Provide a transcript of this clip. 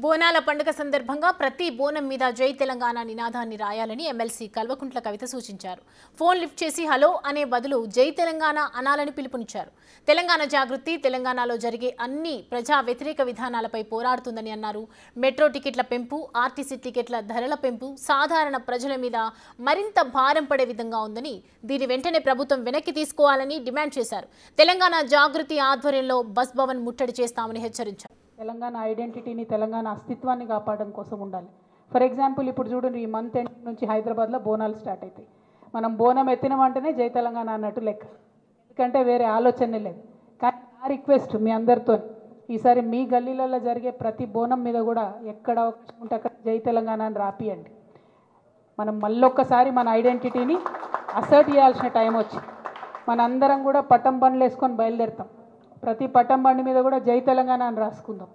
బోనాల పండుగ సందర్భంగా ప్రతి బోనం మీద జై తెలంగాణ నినాదాన్ని రాయాలని ఎమ్మెల్సీ కల్వకుంట్ల కవిత సూచించారు. ఫోన్ లిఫ్ట్ చేసి హలో అనే బదులు జై తెలంగాణ అనాలని పిలుపునిచ్చారు. తెలంగాణ జాగృతి తెలంగాణలో జరిగే అన్ని ప్రజా వ్యతిరేక విధానాలపై పోరాడుతుందని అన్నారు. మెట్రో టికెట్ల పెంపు, ఆర్టీసీ టికెట్ల ధరల పెంపు సాధారణ ప్రజల మీద మరింత భారం పడే విధంగా ఉందని, దీని వెంటనే ప్రభుత్వం వెనక్కి తీసుకోవాలని డిమాండ్ చేశారు. తెలంగాణ జాగృతి ఆధ్వర్యంలో బస్ భవన్ ముట్టడి చేస్తామని హెచ్చరించారు. తెలంగాణ ఐడెంటిటీని, తెలంగాణ అస్తిత్వాన్ని కాపాడడం కోసం ఉండాలి. ఫర్ ఎగ్జాంపుల్ ఇప్పుడు చూడండి, ఈ మంత్ ఎండ్ నుంచి హైదరాబాద్లో బోనాలు స్టార్ట్ అవుతాయి. మనం బోనం ఎత్తిన వెంటనే జై తెలంగాణ అన్నట్టు లెక్క, ఎందుకంటే వేరే ఆలోచనే లేదు. కానీ నా రిక్వెస్ట్ మీ అందరితో, ఈసారి మీ గల్లీలలో జరిగే ప్రతి బోనం మీద కూడా ఎక్కడ అవకాశం ఉంటే అక్కడ జై తెలంగాణ అని రాపియండి. మనం మళ్ళొక్కసారి మన ఐడెంటిటీని అసర్ట్ చేయాల్సిన టైం వచ్చి మనందరం కూడా పట్టం బండ్లు వేసుకొని బయలుదేరుతాం. ప్రతి పట్టం బండి మీద కూడా జై తెలంగాణ అని రాసుకుందాం.